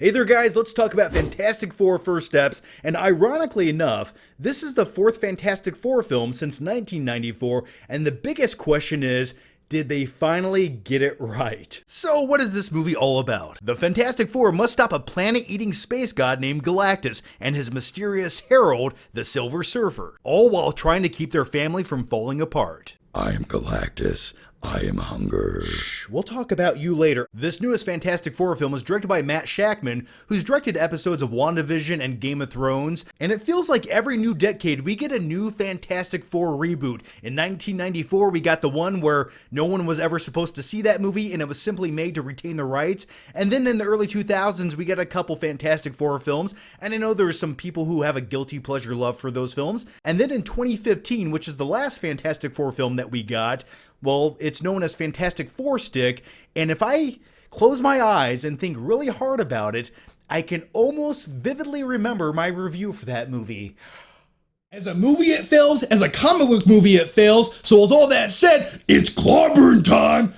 Hey there guys, let's talk about Fantastic Four First Steps, and ironically enough, this is the fourth Fantastic Four film since 1994, and the biggest question is, did they finally get it right? So what is this movie all about? The Fantastic Four must stop a planet-eating space god named Galactus and his mysterious herald, the Silver Surfer, all while trying to keep their family from falling apart. I am Galactus. I am hunger. Shh, we'll talk about you later. This newest Fantastic Four film is directed by Matt Shakman, who's directed episodes of WandaVision and Game of Thrones, and it feels like every new decade we get a new Fantastic Four reboot. In 1994, we got the one where no one was ever supposed to see that movie and it was simply made to retain the rights, and then in the early 2000s, we got a couple Fantastic Four films, and I know there's some people who have a guilty pleasure love for those films, and then in 2015, which is the last Fantastic Four film that we got, well, it's known as Fantastic Four Stick, and if I close my eyes and think really hard about it, I can almost vividly remember my review for that movie. As a movie it fails, as a comic book movie it fails, so with all that said, it's clobbering time!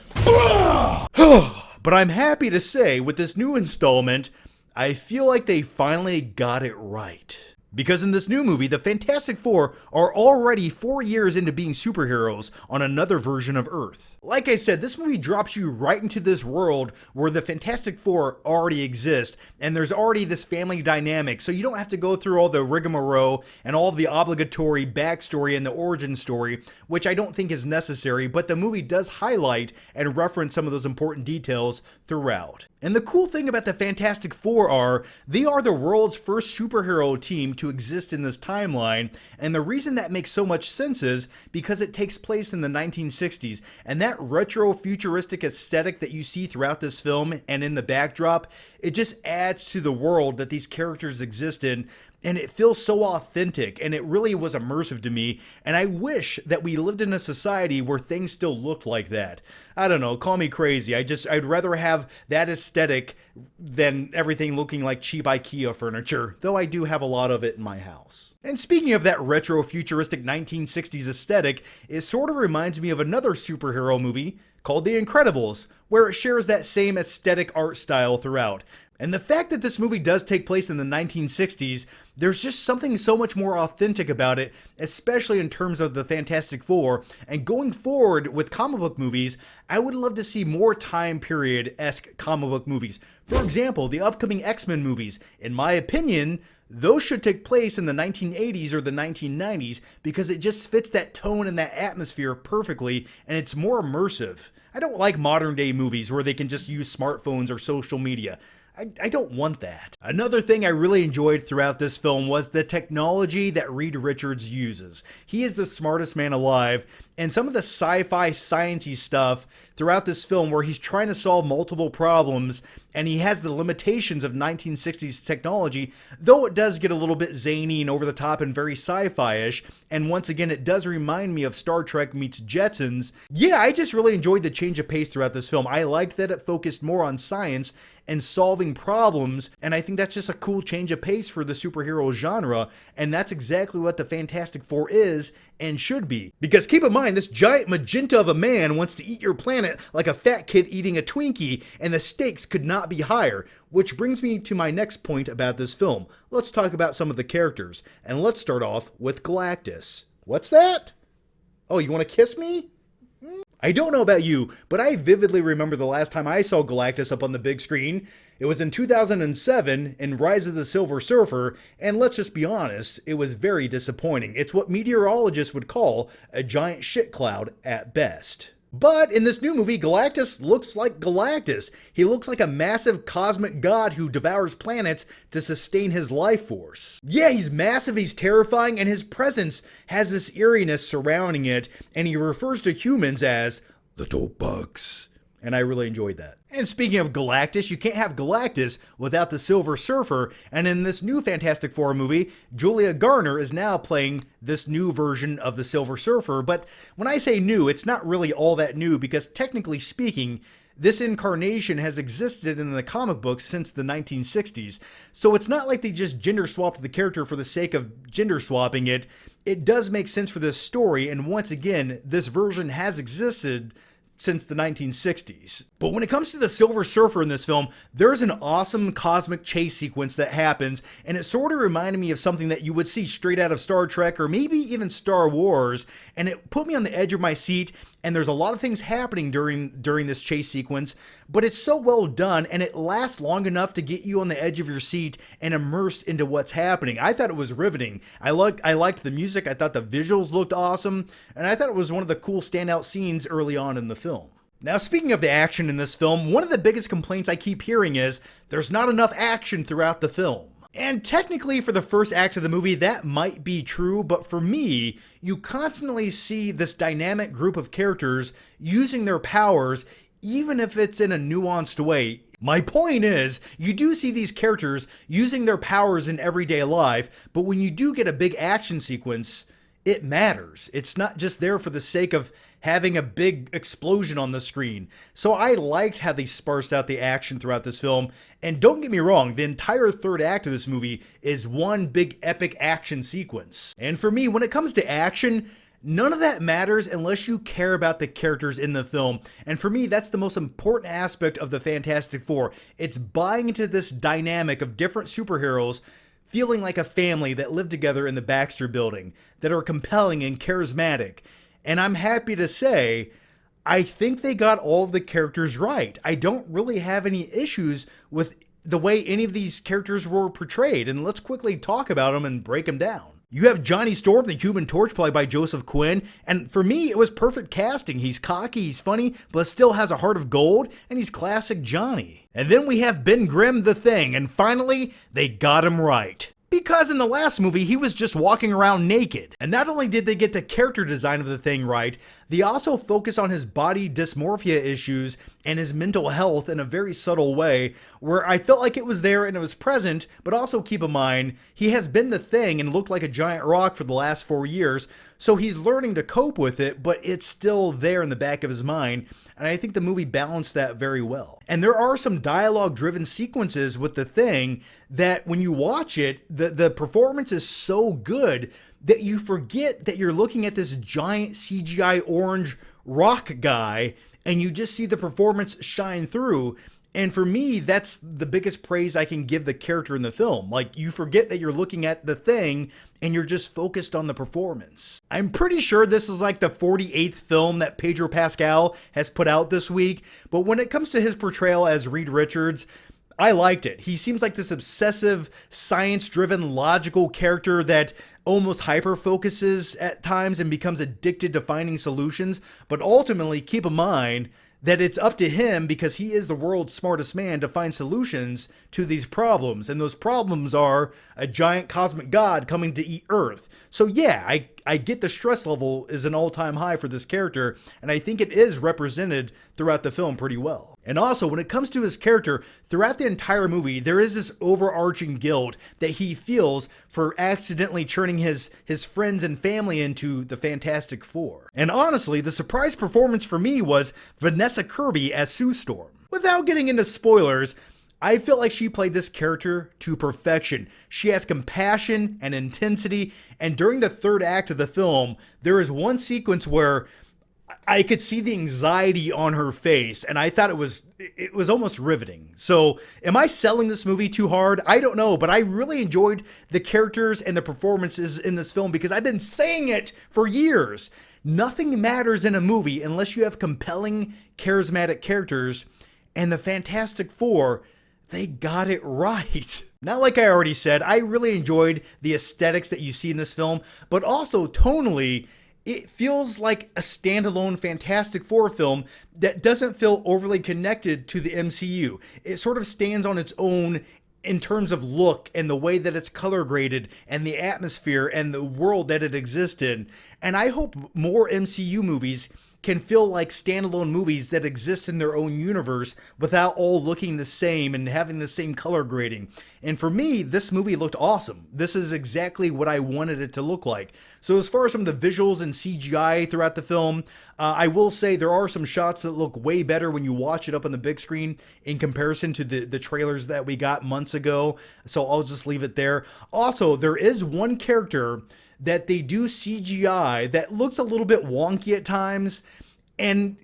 But I'm happy to say, with this new installment, I feel like they finally got it right. Because in this new movie, the Fantastic Four are already 4 years into being superheroes on another version of Earth. Like I said, this movie drops you right into this world where the Fantastic Four already exist, and there's already this family dynamic, so you don't have to go through all the rigmarole and all of the obligatory backstory and the origin story, which I don't think is necessary, but the movie does highlight and reference some of those important details throughout. And the cool thing about the Fantastic Four are, they are the world's first superhero team to exist in this timeline, and the reason that makes so much sense is because it takes place in the 1960s, and that retro-futuristic aesthetic that you see throughout this film and in the backdrop, it just adds to the world that these characters exist in, and it feels so authentic, and it really was immersive to me, and I wish that we lived in a society where things still looked like that. I don't know, call me crazy, I'd rather have that aesthetic than everything looking like cheap IKEA furniture, though I do have a lot of it in my house. And speaking of that retro-futuristic 1960s aesthetic, it sort of reminds me of another superhero movie called The Incredibles, where it shares that same aesthetic art style throughout. And the fact that this movie does take place in the 1960s, there's just something so much more authentic about it, especially in terms of the Fantastic Four. And going forward with comic book movies, I would love to see more time period-esque comic book movies. For example, the upcoming X-Men movies. In my opinion, those should take place in the 1980s or the 1990s because it just fits that tone and that atmosphere perfectly, and it's more immersive. I don't like modern day movies where they can just use smartphones or social media. I don't want that. Another thing I really enjoyed throughout this film was the technology that Reed Richards uses. He is the smartest man alive, and some of the sci-fi sciencey stuff throughout this film where he's trying to solve multiple problems and he has the limitations of 1960s technology, though it does get a little bit zany and over the top and very sci-fi-ish, and once again it does remind me of Star Trek meets Jetsons. Yeah, I just really enjoyed the change of pace throughout this film. I liked that it focused more on science and solving problems, and I think that's just a cool change of pace for the superhero genre, and that's exactly what the Fantastic Four is and should be. Because keep in mind, this giant magenta of a man wants to eat your planet like a fat kid eating a Twinkie, and the stakes could not be higher. Which brings me to my next point about this film. Let's talk about some of the characters, and let's start off with Galactus. What's that? Oh, you want to kiss me? I don't know about you, but I vividly remember the last time I saw Galactus up on the big screen. It was in 2007 in Rise of the Silver Surfer, and let's just be honest, it was very disappointing. It's what meteorologists would call a giant shit cloud at best. But in this new movie, Galactus looks like Galactus. He looks like a massive cosmic god who devours planets to sustain his life force. Yeah, he's massive, he's terrifying, and his presence has this eeriness surrounding it, and he refers to humans as little bugs. And I really enjoyed that. And speaking of Galactus, you can't have Galactus without the Silver Surfer, and in this new Fantastic Four movie, Julia Garner is now playing this new version of the Silver Surfer, but when I say new, it's not really all that new because technically speaking, this incarnation has existed in the comic books since the 1960s, so it's not like they just gender swapped the character for the sake of gender swapping it. It does make sense for this story, and once again, this version has existed since the 1960s. But when it comes to the Silver Surfer in this film, there's an awesome cosmic chase sequence that happens, and it sort of reminded me of something that you would see straight out of Star Trek or maybe even Star Wars, and it put me on the edge of my seat, and there's a lot of things happening during this chase sequence, but it's so well done, and it lasts long enough to get you on the edge of your seat and immersed into what's happening. I thought it was riveting. I liked the music, I thought the visuals looked awesome, and I thought it was one of the cool standout scenes early on in the film. Now, speaking of the action in this film, one of the biggest complaints I keep hearing is there's not enough action throughout the film. And technically, for the first act of the movie, that might be true, but for me, you constantly see this dynamic group of characters using their powers, even if it's in a nuanced way. My point is, you do see these characters using their powers in everyday life, but when you do get a big action sequence, it matters. It's not just there for the sake of having a big explosion on the screen. So I liked how they sparsed out the action throughout this film. And don't get me wrong, the entire third act of this movie is one big epic action sequence. And for me, when it comes to action, none of that matters unless you care about the characters in the film. And for me, that's the most important aspect of the Fantastic Four. It's buying into this dynamic of different superheroes feeling like a family that live together in the Baxter Building, that are compelling and charismatic. And I'm happy to say, I think they got all of the characters right. I don't really have any issues with the way any of these characters were portrayed. And let's quickly talk about them and break them down. You have Johnny Storm, the Human Torch, played by Joseph Quinn, and for me, it was perfect casting. He's cocky, he's funny, but still has a heart of gold, and he's classic Johnny. And then we have Ben Grimm, the Thing, and finally, they got him right. Because in the last movie, he was just walking around naked. And not only did they get the character design of the Thing right, they also focus on his body dysmorphia issues and his mental health in a very subtle way, where I felt like it was there and it was present, but also keep in mind, he has been the Thing and looked like a giant rock for the last 4 years, so he's learning to cope with it, but it's still there in the back of his mind, and I think the movie balanced that very well. And there are some dialogue-driven sequences with the Thing that when you watch it, the performance is so good that you forget that you're looking at this giant CGI orange rock guy, and you just see the performance shine through. And for me, that's the biggest praise I can give the character in the film. Like, you forget that you're looking at the Thing and you're just focused on the performance. I'm pretty sure this is like the 48th film that Pedro Pascal has put out this week, but when it comes to his portrayal as Reed Richards, I liked it. He seems like this obsessive, science-driven, logical character that almost hyper-focuses at times and becomes addicted to finding solutions, but ultimately, keep in mind that it's up to him, because he is the world's smartest man, to find solutions to these problems. And those problems are a giant cosmic god coming to eat Earth. So yeah, I get the stress level is an all-time high for this character, and I think it is represented throughout the film pretty well. And also, when it comes to his character, throughout the entire movie, there is this overarching guilt that he feels for accidentally turning his friends and family into the Fantastic Four. And honestly, the surprise performance for me was Vanessa Kirby as Sue Storm. Without getting into spoilers, I feel like she played this character to perfection. She has compassion and intensity, and during the third act of the film, there is one sequence where I could see the anxiety on her face, and I thought it was almost riveting. So, am I selling this movie too hard? I don't know, but I really enjoyed the characters and the performances in this film, because I've been saying it for years. Nothing matters in a movie unless you have compelling, charismatic characters, and the Fantastic Four, they got it right. Now, like I already said, I really enjoyed the aesthetics that you see in this film, but also tonally, it feels like a standalone Fantastic Four film that doesn't feel overly connected to the MCU. It sort of stands on its own in terms of look and the way that it's color graded and the atmosphere and the world that it exists in. And I hope more MCU movies can feel like standalone movies that exist in their own universe without all looking the same and having the same color grading. And for me, this movie looked awesome. This is exactly what I wanted it to look like. So as far as some of the visuals and CGI throughout the film, I will say there are some shots that look way better when you watch it up on the big screen in comparison to the trailers that we got months ago. So I'll just leave it there. Also, there is one character that they do CGI that looks a little bit wonky at times, and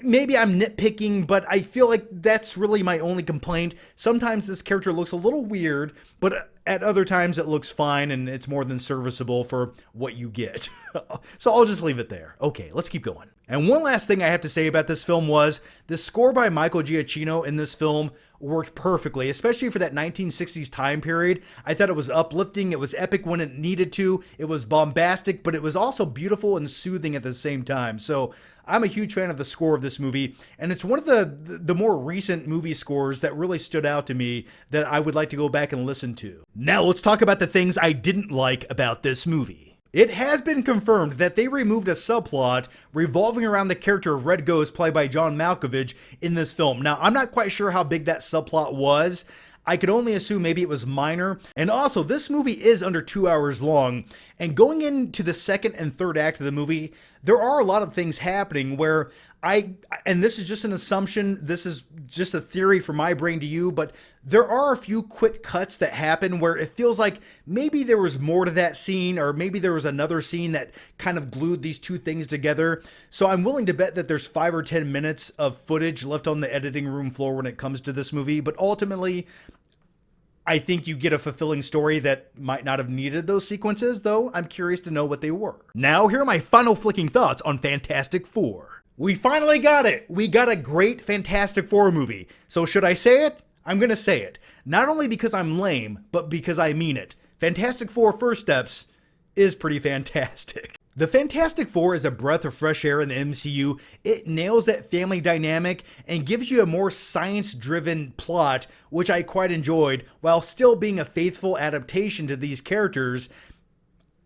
maybe I'm nitpicking, but I feel like that's really my only complaint. Sometimes this character looks a little weird, but at other times it looks fine and it's more than serviceable for what you get. So I'll just leave it there. Okay, let's keep going. And one last thing I have to say about this film was the score by Michael Giacchino in this film worked perfectly, especially for that 1960s time period. I thought it was uplifting, it was epic when it needed to, it was bombastic, but it was also beautiful and soothing at the same time. So I'm a huge fan of the score of this movie, and it's one of the more recent movie scores that really stood out to me that I would like to go back and listen to. Now let's talk about the things I didn't like about this movie. It has been confirmed that they removed a subplot revolving around the character of Red Ghost played by John Malkovich in this film. Now, I'm not quite sure how big that subplot was. I could only assume maybe it was minor. And also, this movie is under 2 hours long. And going into the second and third act of the movie, there are a lot of things happening where and this is just an assumption, this is just a theory from my brain to you, but there are a few quick cuts that happen where it feels like maybe there was more to that scene, or maybe there was another scene that kind of glued these two things together. So I'm willing to bet that there's 5 or 10 minutes of footage left on the editing room floor when it comes to this movie, but ultimately, I think you get a fulfilling story that might not have needed those sequences, though I'm curious to know what they were. Now, here are my final flicking thoughts on Fantastic Four. We finally got it! We got a great Fantastic Four movie. So should I say it? I'm gonna say it. Not only because I'm lame, but because I mean it. Fantastic Four First Steps is pretty fantastic. The Fantastic Four is a breath of fresh air in the MCU. It nails that family dynamic and gives you a more science-driven plot, which I quite enjoyed, while still being a faithful adaptation to these characters.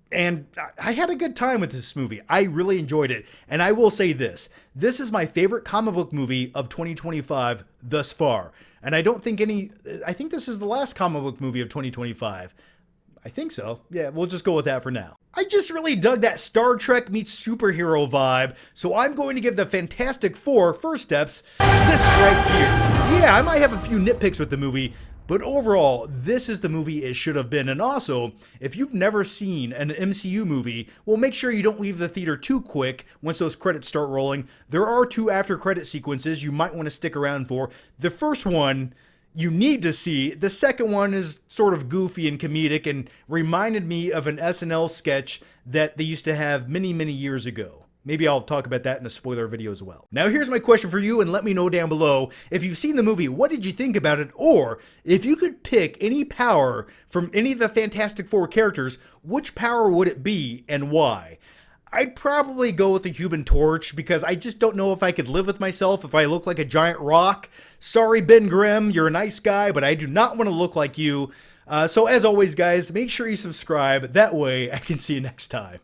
And I had a good time with this movie. I really enjoyed it. And I will say this. This is my favorite comic book movie of 2025 thus far. And I don't think I think this is the last comic book movie of 2025. I think so. Yeah, we'll just go with that for now. I just really dug that Star Trek meets superhero vibe, so I'm going to give the Fantastic Four First Steps this right here. Yeah, I might have a few nitpicks with the movie, but overall, this is the movie it should have been. And also, if you've never seen an MCU movie, well, make sure you don't leave the theater too quick once those credits start rolling. There are 2 after-credit sequences you might want to stick around for. The first one you need to see. The second one is sort of goofy and comedic and reminded me of an SNL sketch that they used to have many, many years ago. Maybe I'll talk about that in a spoiler video as well. Now here's my question for you, and let me know down below. If you've seen the movie, what did you think about it? Or if you could pick any power from any of the Fantastic Four characters, which power would it be and why? I'd probably go with the Human Torch because I just don't know if I could live with myself if I look like a giant rock. Sorry, Ben Grimm, you're a nice guy, but I do not want to look like you. So as always, guys, make sure you subscribe. That way I can see you next time.